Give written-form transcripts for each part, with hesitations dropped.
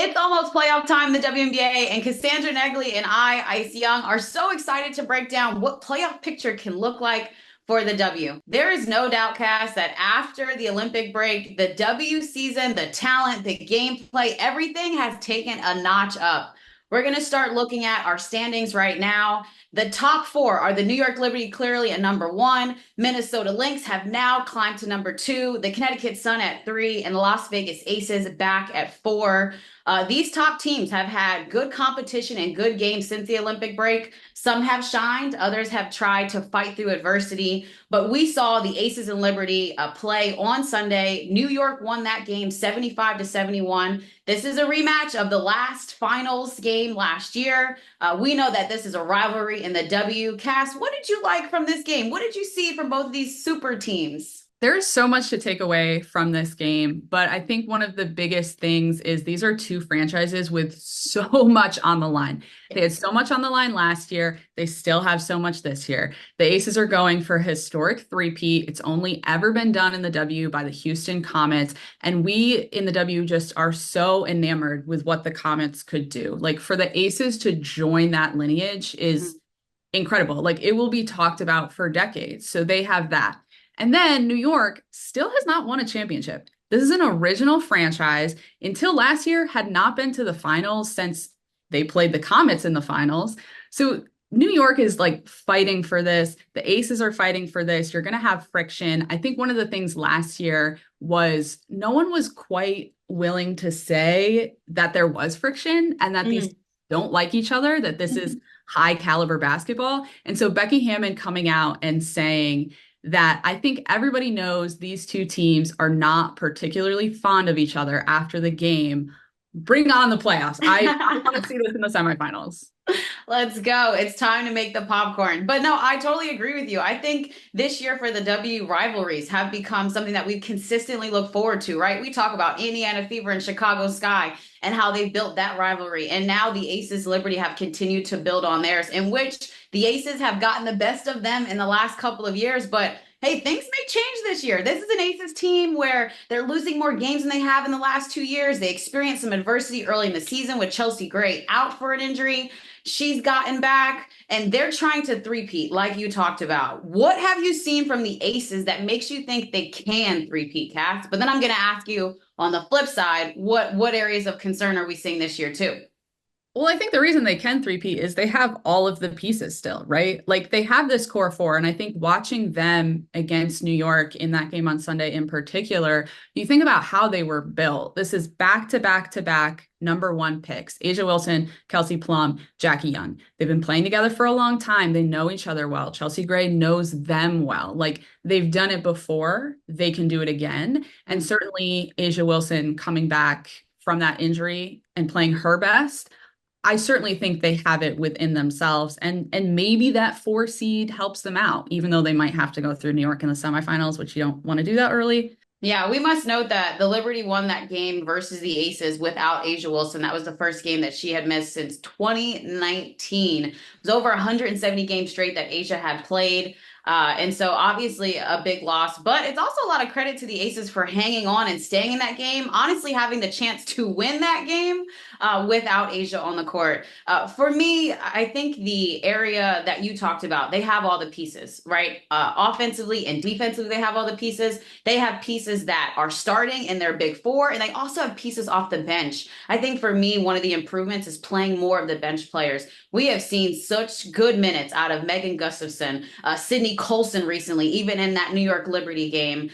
It's almost playoff time in the WNBA, and Cassandra Negley and Ice Young, are so excited to break down what playoff picture can look like for the W. There is no doubt, Cass, that after the Olympic break, the W season, the talent, the gameplay, everything has taken a notch up. We're going to start looking at our standings right now. The top four are the New York Liberty clearly at number one. Minnesota Lynx have now climbed to number two. The Connecticut Sun at three, and the Las Vegas Aces back at four. These top teams have had good competition and good games since the Olympic break. Some have shined, others have tried to fight through adversity. But we saw the Aces and Liberty play on Sunday. New York won that game 75-71. This is a rematch of the last finals game last year. We know that this is a rivalry in the W. Cass, what did you like from this game? What did you see from both of these super teams? There's so much to take away from this game, but I think one of the biggest things is these are two franchises with so much on the line. They had so much on the line last year. They still have so much this year. The Aces are going for a historic three-peat. It's only ever been done in the W by the Houston Comets. And we in the W just are so enamored with what the Comets could do. Like for the Aces to join that lineage is incredible. Like it will be talked about for decades. So they have that. And then New York still has not won a championship. This is an original franchise. Until last year, had not been to the finals since they played the Comets in the finals. So New York is like fighting for this. The Aces are fighting for this. You're going to have friction. I think one of the things last year was no one was quite willing to say that there was friction and that these don't like each other, that this is high caliber basketball. And so Becky Hammon coming out and saying, that I think everybody knows these two teams are not particularly fond of each other after the game. Bring on the playoffs. I want to see this in the semifinals. Let's go. It's time to make the popcorn. But no, I totally agree with you. I think this year for the W, rivalries have become something that we consistently look forward to, right? We talk about Indiana Fever and Chicago Sky and how they built that rivalry. And now the Aces Liberty have continued to build on theirs, in which the Aces have gotten the best of them in the last couple of years. But hey, things may change this year. This is an Aces team where they're losing more games than they have in the last 2 years. They experienced some adversity early in the season with Chelsea Gray out for an injury. She's gotten back, and they're trying to three-peat, like you talked about. What have you seen from the Aces that makes you think they can three-peat, Cass? But then I'm going to ask you on the flip side, what areas of concern are we seeing this year too? Well, I think the reason they can three-peat is they have all of the pieces still, right? Like they have this core four. And I think watching them against New York in that game on Sunday in particular, you think about how they were built. This is back to back to back number one picks. A'ja Wilson, Kelsey Plum, Jackie Young. They've been playing together for a long time. They know each other well. Chelsea Gray knows them well. Like they've done it before. They can do it again. And certainly A'ja Wilson coming back from that injury and playing her best. I certainly think they have it within themselves, and maybe that 4 seed helps them out, even though they might have to go through New York in the semifinals, which you don't want to do that early. Yeah, we must note that the Liberty won that game versus the Aces without A'ja Wilson. That was the first game that she had missed since 2019. It was over 170 games straight that A'ja had played. And so obviously a big loss, but it's also a lot of credit to the Aces for hanging on and staying in that game, honestly having the chance to win that game without A'ja on the court. For me, I think the area that you talked about, they have all the pieces, right? Offensively and defensively, they have all the pieces. They have pieces that are starting in their big four, and they also have pieces off the bench. I think for me, one of the improvements is playing more of the bench players. We have seen such good minutes out of Megan Gustafson, Sydney Colson recently, even in that New York Liberty game.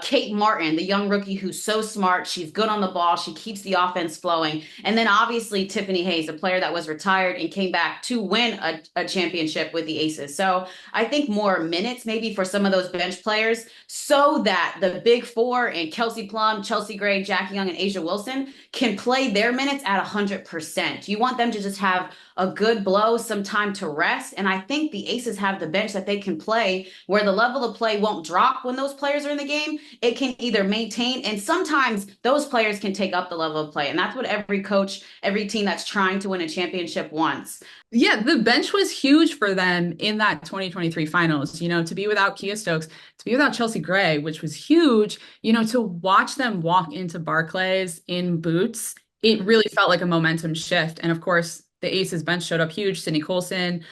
Kate Martin, the young rookie who's so smart. She's good on the ball. She keeps the offense flowing. And then obviously Tiffany Hayes, a player that was retired and came back to win a championship with the Aces. So I think more minutes maybe for some of those bench players so that the big four and Kelsey Plum, Chelsea Gray, Jackie Young, and A'ja Wilson can play their minutes at 100%. You want them to just have a good blow, some time to rest. And I think the Aces have the bench that they can play where the level of play won't drop when those players are in the game. It can either maintain, and sometimes those players can take up the level of play. And that's what every coach, every team that's trying to win a championship wants. Yeah, the bench was huge for them in that 2023 finals, to be without Kia Stokes, to be without Chelsea Gray, which was huge, to watch them walk into Barclays in boots it really felt like a momentum shift. And of course, the Aces bench showed up huge. Sydney Colson,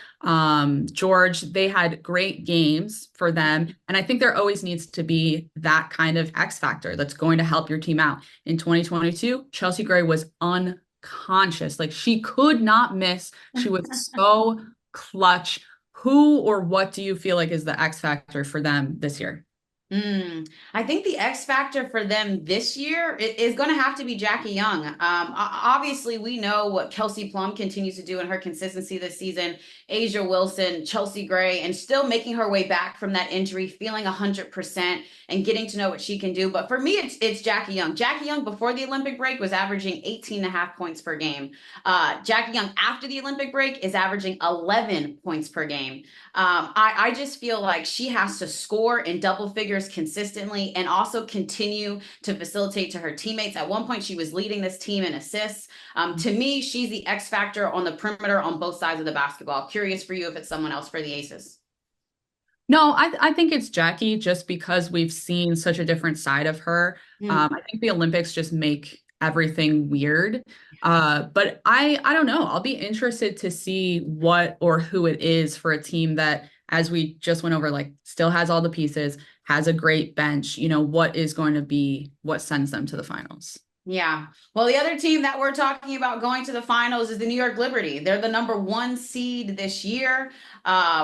George, they had great games for them. And I think there always needs to be that kind of X factor that's going to help your team out. In 2022, Chelsea Gray was unconscious. Like she could not miss. She was so clutch. Who or what do you feel like is the X factor for them this year? I think the X factor for them this year is going to have to be Jackie Young. Obviously, we know what Kelsey Plum continues to do in her consistency this season. Asia Wilson, Chelsea Gray, and still making her way back from that injury, feeling 100% and getting to know what she can do. But for me, it's Jackie Young. Jackie Young before the Olympic break was averaging 18 and a half points per game. Jackie Young after the Olympic break is averaging 11 points per game. I just feel like she has to score in double figures consistently and also continue to facilitate to her teammates. At one point, she was leading this team in assists. To me, she's the X factor on the perimeter on both sides of the basketball. Curious for you if it's someone else for the Aces. No, I think it's Jackie just because we've seen such a different side of her. I think the Olympics just make everything weird. But I don't know. I'll be interested to see what or who it is for a team that, as we just went over, like still has all the pieces, has a great bench. What is going to be what sends them to the finals? Yeah. Well, the other team that we're talking about going to the finals is the New York Liberty. They're the number one seed this year.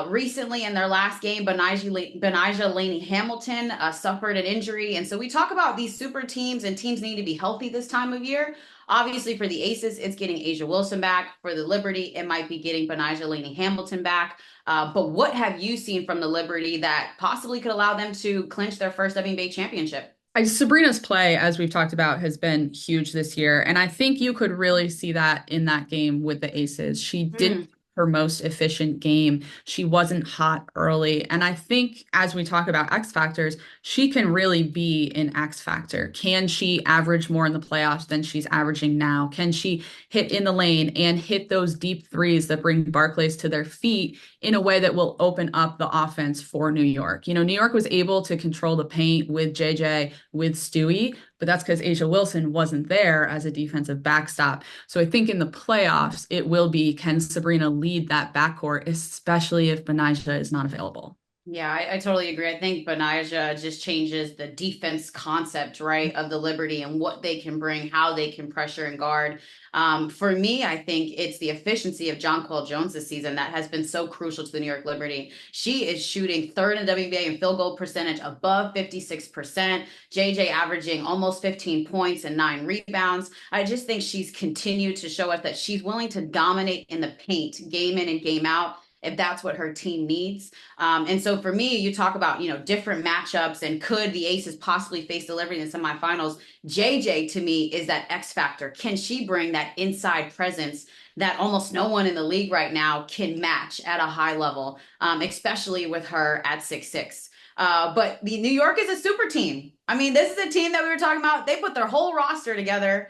Recently, in their last game, Benijah Laney Hamilton suffered an injury. And so we talk about these super teams and teams need to be healthy this time of year. Obviously, for the Aces, it's getting Asia Wilson back. For the Liberty, it might be getting Benijah Laney Hamilton back. But what have you seen from the Liberty that possibly could allow them to clinch their first WNBA championship? Sabrina's play, as we've talked about, has been huge this year. And I think you could really see that in that game with the Aces. She didn't Hmm. have her most efficient game. She wasn't hot early. And I think as we talk about X factors, she can really be an X factor. Can she average more in the playoffs than she's averaging now? Can she hit in the lane and hit those deep threes that bring Barclays to their feet in a way that will open up the offense for New York? New York was able to control the paint with JJ, with Stewie, but that's because Asia Wilson wasn't there as a defensive backstop. So I think in the playoffs, it will be, can Sabrina lead that backcourt, especially if Benijah is not available? Yeah, I totally agree. I think Benijah just changes the defense concept, right, of the Liberty and what they can bring, how they can pressure and guard. For me, I think it's the efficiency of Jonquel Jones this season that has been so crucial to the New York Liberty. She is shooting third in the WNBA in field goal percentage above 56%. JJ averaging almost 15 points and 9 rebounds. I just think she's continued to show us that she's willing to dominate in the paint, game in and game out, if that's what her team needs. And so for me, you talk about, different matchups and could the Aces possibly face the Liberty in the semifinals? JJ to me is that X factor. Can she bring that inside presence that almost no one in the league right now can match at a high level, especially with her at 6'6"? But the New York is a super team. I mean, this is a team that we were talking about. They put their whole roster together.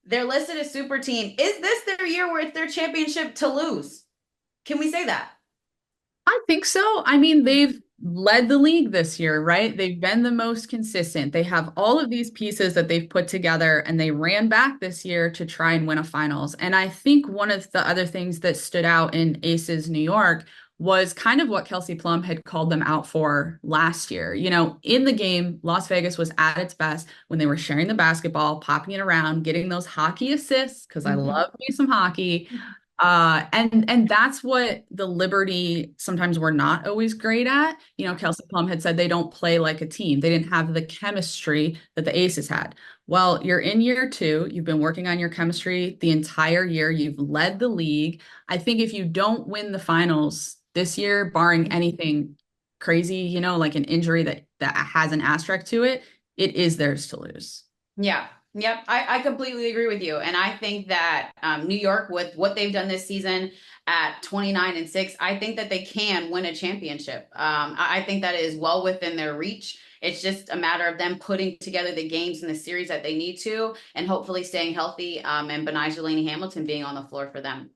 They're listed as super team. Is this their year where it's their championship to lose? Can we say that? I think so. I mean, they've led the league this year, right? They've been the most consistent. They have all of these pieces that they've put together and they ran back this year to try and win a finals. And I think one of the other things that stood out in Aces New York was kind of what Kelsey Plum had called them out for last year. In the game, Las Vegas was at its best when they were sharing the basketball, popping it around, getting those hockey assists, because I Mhm. love me some hockey. And that's what the Liberty sometimes we're not always great at. Kelsey Plum had said they don't play like a team. They didn't have the chemistry that the Aces had. Well, you're in year two. You've been working on your chemistry the entire year. You've led the league. I think if you don't win the finals this year, barring anything crazy, like an injury that has an asterisk to it, it is theirs to lose. Yeah. Yep. I completely agree with you. And I think that New York, with what they've done this season at 29-6, I think that they can win a championship. I think that is well within their reach. It's just a matter of them putting together the games and the series that they need to, and hopefully staying healthy, and Benijah Laney Hamilton being on the floor for them.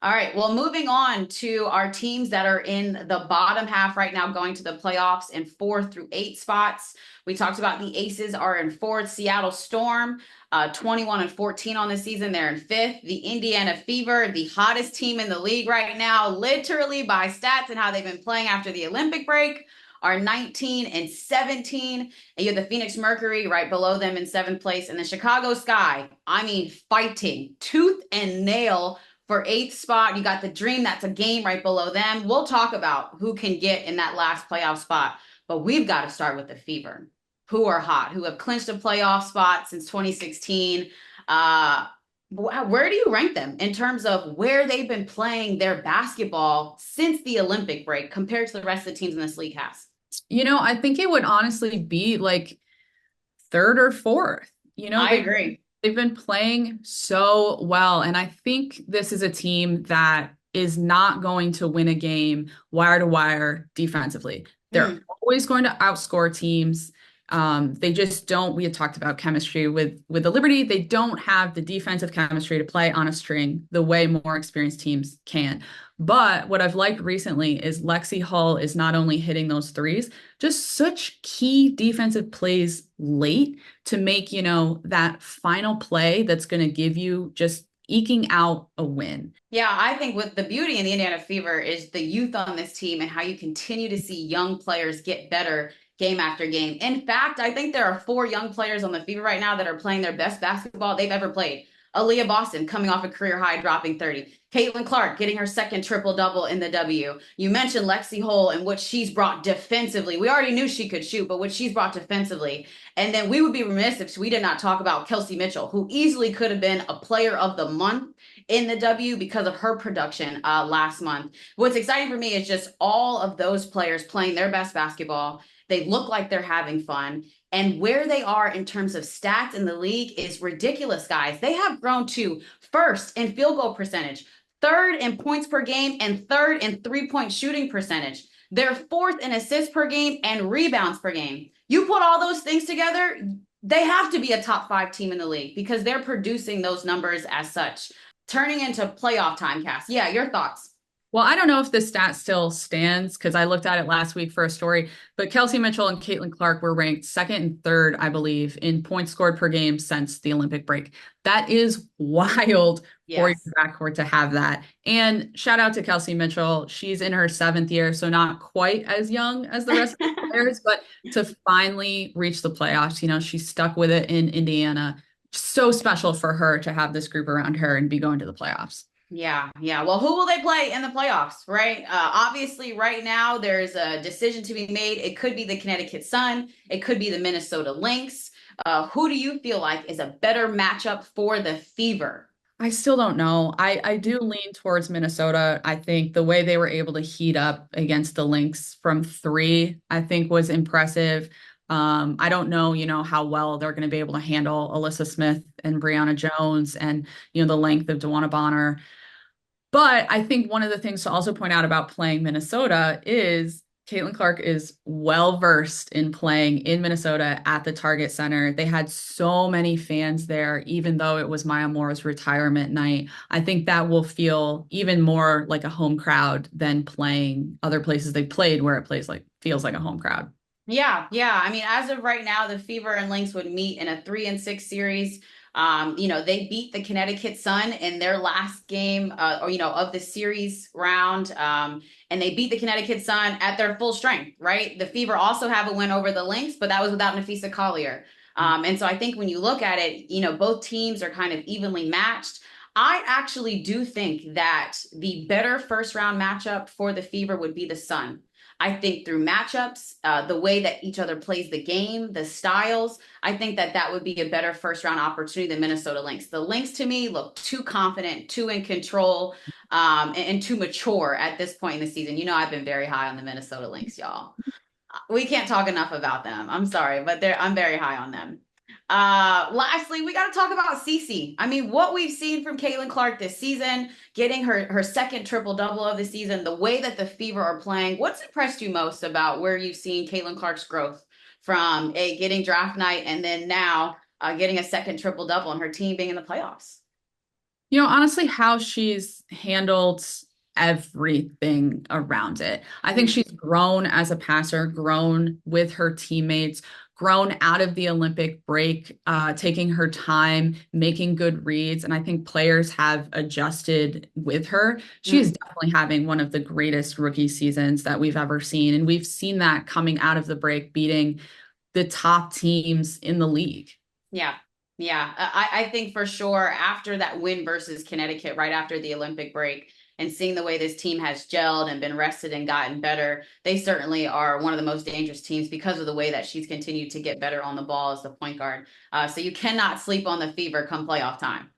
All right. Well, moving on to our teams that are in the bottom half right now, going to the playoffs in 4 through 8 spots. We talked about the Aces are in fourth, Seattle Storm, 21-14 on the season. They're in fifth. The Indiana Fever, the hottest team in the league right now, literally by stats and how they've been playing after the Olympic break, are 19-17. And you have the Phoenix Mercury right below them in seventh place. And the Chicago Sky, I mean, fighting tooth and nail for eighth spot. You got the Dream, that's a game right below them. We'll talk about who can get in that last playoff spot, but we've got to start with the Fever, who are hot, who have clinched a playoff spot since 2016. Where do you rank them in terms of where they've been playing their basketball since the Olympic break compared to the rest of the teams in this league has? I think it would honestly be like third or fourth. I agree. They've been playing so well. And I think this is a team that is not going to win a game wire to wire defensively. They're always going to outscore teams. They just don't. We had talked about chemistry with the Liberty. They don't have the defensive chemistry to play on a string the way more experienced teams can. But what I've liked recently is Lexi Hull is not only hitting those threes, just such key defensive plays late to make, that final play that's going to give you just eking out a win. Yeah, I think with the beauty in the Indiana Fever is the youth on this team and how you continue to see young players get better game after game. In fact, I think there are 4 young players on the Fever right now that are playing their best basketball they've ever played. Aaliyah Boston coming off a career high, dropping 30. Caitlin Clark getting her second triple-double in the W. You mentioned Lexi Hull and what she's brought defensively. We already knew she could shoot, but what she's brought defensively. And then we would be remiss if we did not talk about Kelsey Mitchell, who easily could have been a player of the month in the W because of her production last month. What's exciting for me is just all of those players playing their best basketball. They look like they're having fun. And where they are in terms of stats in the league is ridiculous, guys. They have grown to first in field goal percentage, third in points per game, and third in three-point shooting percentage. They're fourth in assists per game and rebounds per game. You put all those things together, they have to be a top 5 team in the league because they're producing those numbers as such. Turning into playoff time, Cass. Yeah, your thoughts. Well, I don't know if this stat still stands because I looked at it last week for a story, but Kelsey Mitchell and Caitlin Clark were ranked second and third, I believe, in points scored per game since the Olympic break. That is wild for your backcourt to have that. And shout out to Kelsey Mitchell. She's in her 7th year, so not quite as young as the rest of the players, but to finally reach the playoffs, she stuck with it in Indiana. So special for her to have this group around her and be going to the playoffs. Yeah. Well, who will they play in the playoffs, right? Obviously, right now, there's a decision to be made. It could be the Connecticut Sun. It could be the Minnesota Lynx. Who do you feel like is a better matchup for the Fever? I still don't know. I do lean towards Minnesota. I think the way they were able to heat up against the Lynx from 3, I think was impressive. I don't know, how well they're going to be able to handle Alyssa Smith and Brianna Jones and, the length of DeWanna Bonner. But I think one of the things to also point out about playing Minnesota is Caitlin Clark is well-versed in playing in Minnesota at the Target Center. They had so many fans there, even though it was Maya Moore's retirement night. I think that will feel even more like a home crowd than playing other places they played where it feels like a home crowd. Yeah. I mean, as of right now, the Fever and Lynx would meet in a 3-6 series. They beat the Connecticut Sun in their last game, of the series round. And they beat the Connecticut Sun at their full strength, right? The Fever also have a win over the Lynx, but that was without Nafisa Collier. And so I think when you look at it, both teams are kind of evenly matched. I actually do think that the better first round matchup for the Fever would be the Sun. I think through matchups, the way that each other plays the game, the styles, I think that would be a better first round opportunity than Minnesota Lynx. The Lynx to me look too confident, too in control, and too mature at this point in the season. I've been very high on the Minnesota Lynx, y'all. We can't talk enough about them. I'm sorry, but I'm very high on them. Lastly, we got to talk about Cece. I mean, what we've seen from Caitlin Clark this season, getting her second triple-double of the season, the way that the Fever are playing. What's impressed you most about where you've seen Caitlin Clark's growth from getting draft night and then now getting a second triple-double and her team being in the playoffs? Honestly, how she's handled everything around it. I think Mm, she's grown as a passer, grown with her teammates, grown out of the Olympic break, taking her time, making good reads. And I think players have adjusted with her. She is mm. definitely having one of the greatest rookie seasons that we've ever seen. And we've seen that coming out of the break, beating the top teams in the league. Yeah. Yeah. I think for sure after that win versus Connecticut, right after the Olympic break, and seeing the way this team has gelled and been rested and gotten better, they certainly are one of the most dangerous teams because of the way that she's continued to get better on the ball as the point guard. So you cannot sleep on the fever come playoff time.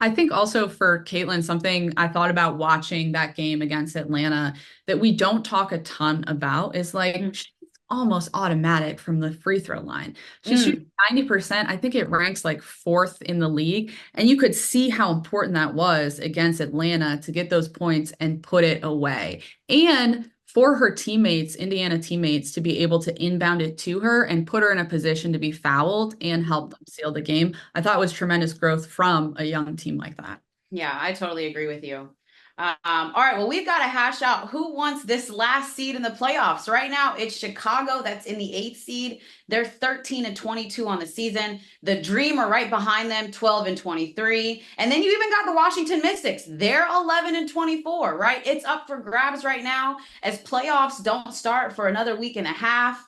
I think also for Caitlin, something I thought about watching that game against Atlanta that we don't talk a ton about is like Mm. she's almost automatic from the free throw line. She shoots Mm. 90%. I think it ranks like fourth in the league. And you could see how important that was against Atlanta to get those points and put it away. And for her teammates, Indiana teammates, to be able to inbound it to her and put her in a position to be fouled and help them seal the game, I thought was tremendous growth from a young team like that. Yeah, I totally agree with you. All right, well, we've got to hash out who wants this last seed in the playoffs. Right now, it's Chicago that's in the eighth seed. They're 13 and 22 on the season. The Dream are right behind them, 12 and 23. And then you even got the Washington Mystics. They're 11 and 24, right? It's up for grabs right now as playoffs don't start for another week and a half.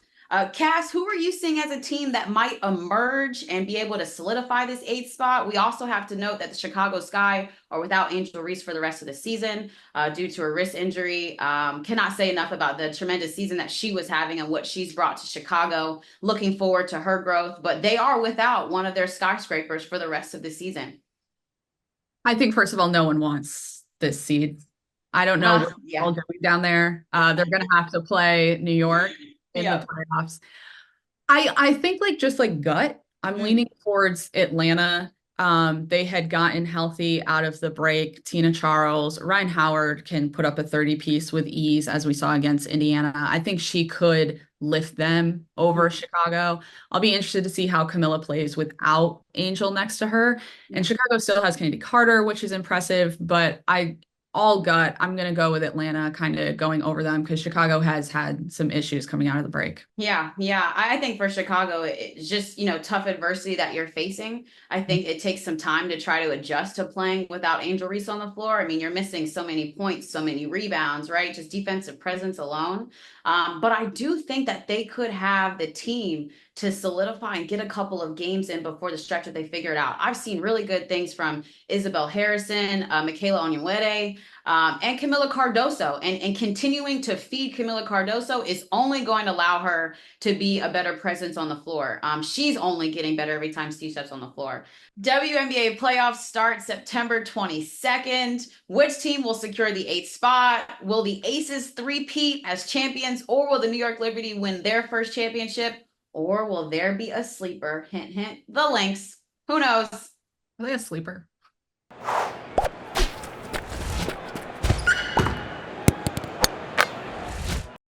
Cass, who are you seeing as a team that might emerge and be able to solidify this eighth spot? We also have to note that the Chicago Sky are without Angel Reese for the rest of the season due to a wrist injury. Cannot say enough about the tremendous season that she was having and what she's brought to Chicago. Looking forward to her growth, but they are without one of their skyscrapers for the rest of the season. I think, first of all, no one wants this seed. I don't know what they're Yeah. all doing down there. They're going to have to play New York in the Yep. playoffs. I think like just like gut, I'm Mm. leaning towards Atlanta. They had gotten healthy out of the break. Tina Charles, Ryan Howard can put up a 30 piece with ease, as we saw against Indiana. I think she could lift them over Mm. Chicago. I'll be interested to see how Camilla plays without Angel next to her. And Yeah. Chicago still has Kennedy Carter, which is impressive, but all gut, I'm going to go with Atlanta kind of going over them because Chicago has had some issues coming out of the break. Yeah, yeah. I think for Chicago, it's just, tough adversity that you're facing. I think it takes some time to try to adjust to playing without Angel Reese on the floor. I mean, you're missing so many points, so many rebounds, right? Just defensive presence alone. But I do think that they could have the team to solidify and get a couple of games in before the stretch that they figure it out. I've seen really good things from Isabel Harrison, Michaela Onyenwere, and Camila Cardoso. And continuing to feed Camila Cardoso is only going to allow her to be a better presence on the floor. She's only getting better every time Steve steps on the floor. WNBA playoffs start September 22nd. Which team will secure the eighth spot? Will the Aces three-peat as champions, or will the New York Liberty win their first championship? Or will there be a sleeper? Hint, hint, the Lynx. Who knows? Are they a sleeper?